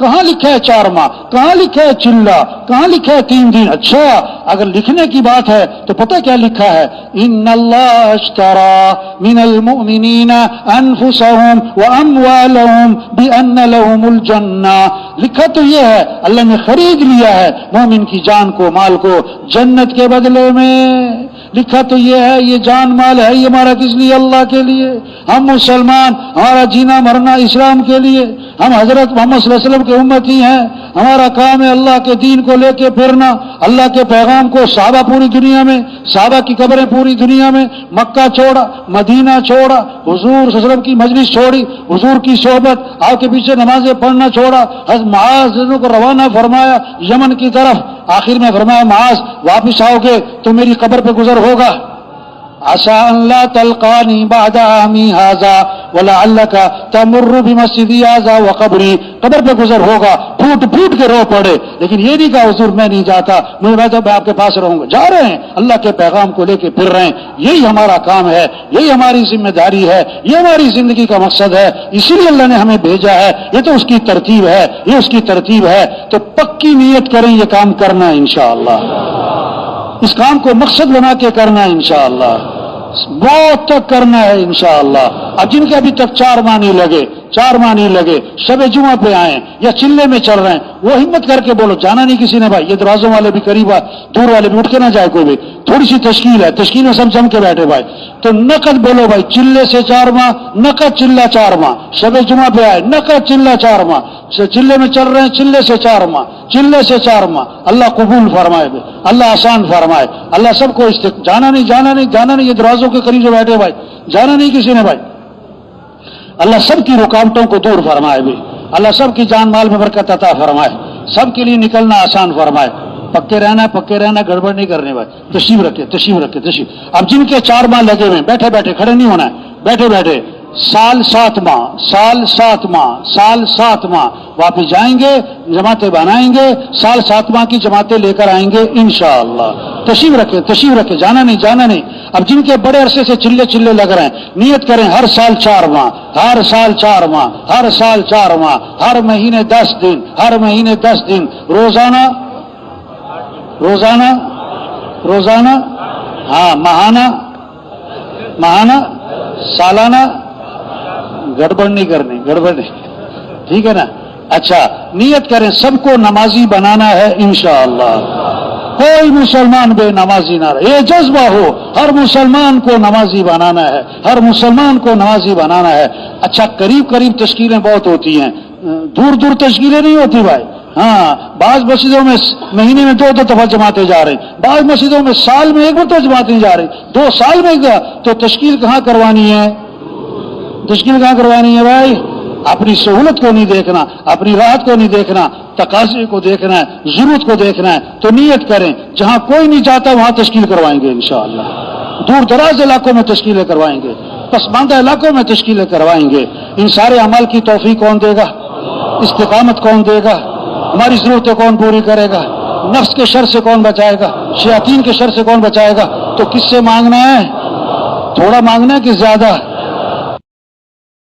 کہاں لکھا ہے 4 ماہ، کہاں لکھا ہے چلہ، کہاں لکھا ہے 3 دن؟ اچھا اگر لکھنے کی بات ہے تو پتہ کیا لکھا ہے؟ ان اللہ اشترى من المؤمنین انفسهم واموالهم بان لهم الجنہ، لکھا تو یہ ہے اللہ نے خرید لیا ہے مومن کی جان کو، مال کو جنت کے بدلے میں، لکھا تو یہ ہے یہ جان مال ہے یہ ہمارا کس لیے؟ اللہ کے لیے۔ ہم مسلمان، ہمارا جینا مرنا اسلام کے لیے، ہم حضرت محمد صلی اللہ علیہ وسلم کے امتی ہیں، ہمارا کام ہے اللہ کے دین کو لے کے پھرنا، اللہ کے پیغام کو۔ صحابہ پوری دنیا میں، صحابہ کی قبریں پوری دنیا میں، مکہ چھوڑا، مدینہ چھوڑا، حضور صلی اللہ علیہ وسلم کی مجلس چھوڑی، حضور کی صحبت، آپ کے پیچھے نمازیں پڑھنا چھوڑا، حضرت معاذ کو روانہ فرمایا یمن کی طرف، آخر میں فرمایا معاذ واپس آؤ گے تو میری قبر پہ گزر ہوگا، عسى ان لا تلقاني بعد عامي هذا ولعلك تمر بمسجدي هذا وقبري، قبر پہ گزر ہوگا، پھوٹ پھوٹ کے رو پڑے، لیکن یہ نہیں کہا حضور میں نہیں جاتا، میں تو آپ کے پاس رہوں گا۔ جا رہے ہیں اللہ کے پیغام کو لے کے پھر رہے ہیں، یہی ہمارا کام ہے، یہی ہماری ذمہ داری ہے، یہ ہماری زندگی کا مقصد ہے، اسی لیے اللہ نے ہمیں بھیجا ہے، یہ تو اس کی ترتیب ہے، یہ اس کی ترتیب ہے، تو پکی نیت کریں یہ کام کرنا ہے انشاءاللہ، اس کام کو مقصد بنا کے کرنا ہے انشاءاللہ، بہت تک کرنا ہے انشاءاللہ۔ اب جن کے ابھی تک 4 ماہ نہیں لگے، 4 ماہ نہیں لگے، شب جمعہ پہ آئے یا چلے میں چل رہے ہیں، وہ ہمت کر کے بولو، جانا نہیں کسی نے بھائی، یہ دروازوں والے بھی قریب دور والے بھی اٹھ کے نہ جائے کوئی بھی، تھوڑی سی تشکیل ہے، تشکیل میں سب جم کے بیٹھے بھائی، تو نقد بولو بھائی، چلے سے 4 ماہ، نقد چلہ 4 ماہ، شب جمعہ پہ آئے نقد چلہ 4 ماہ، چلے میں چل رہے ہیں، چلے سے 4 ماہ، چلے سے 4 ماہ، اللہ قبول فرمائے، اللہ آسان فرمائے، اللہ سب کو جانا نہیں جانا نہیں جانا نہیں، یہ دروازوں کے قریب جو بیٹھے بھائی، جانا نہیں کسی نے بھائی، اللہ سب کی رکاوٹوں کو دور فرمائے بھی، اللہ سب کی جان مال میں برکت عطا فرمائے، سب کے لیے نکلنا آسان فرمائے، پکے رہنا گڑبڑ نہیں کرنے بھائی، تشریف رکھے۔ اب جن کے 4 ماہ لگے ہوئے، بیٹھے بیٹھے، کھڑے نہیں ہونا ہے، بیٹھے بیٹھے، سال 7 ماہ واپس جائیں گے، جماعتیں بنائیں گے، سال 7 ماہ کی جماعتیں لے کر آئیں گے انشاءاللہ۔ تشریف رکھے، جانا نہیں۔ اب جن کے بڑے عرصے سے چلے لگ رہے ہیں، نیت کریں ہر سال 4 ماہ، ہر سال 4 ماہ، ہر سال 4 ماہ، ہر مہینے 10 دن، ہر مہینے 10 دن، روزانہ، ہاں، ماہانہ، سالانہ، گڑبڑ نہیں، ٹھیک ہے نا؟ اچھا نیت کریں سب کو نمازی بنانا ہے انشاءاللہ، کوئی مسلمان بے نمازی نہ رہے، یہ جذبہ ہو، ہر مسلمان کو نمازی بنانا ہے، ہر مسلمان کو نمازی بنانا ہے۔ اچھا قریب تشکیلیں بہت ہوتی ہیں، دور تشکیلیں نہیں ہوتی بھائی، ہاں بعض مسجدوں میں مہینے میں 2 دفعہ جماعتیں جا رہی، بعض مسجدوں میں سال میں 1 مرتبہ جماعتیں جا رہی، 2 سال میں گیا، تو تشکیل کہاں کروانی ہے؟ بھائی اپنی سہولت کو نہیں دیکھنا، اپنی راحت کو نہیں دیکھنا، تقاضے کو دیکھنا ہے، ضرورت کو دیکھنا ہے، تو نیت کریں جہاں کوئی نہیں جاتا وہاں تشکیل کروائیں گے انشاءاللہ، دور دراز علاقوں میں تشکیلیں کروائیں گے، پسماندہ علاقوں میں تشکیلیں کروائیں گے۔ ان سارے اعمال کی توفیق کون دے گا؟ استقامت کون دے گا؟ ہماری ضرورتیں کون پوری کرے گا؟ نفس کے شر سے کون بچائے گا؟ شیاطین کے شر سے کون بچائے گا؟ تو کس سے مانگنا ہے؟ تھوڑا مانگنا ہے کہ زیادہ؟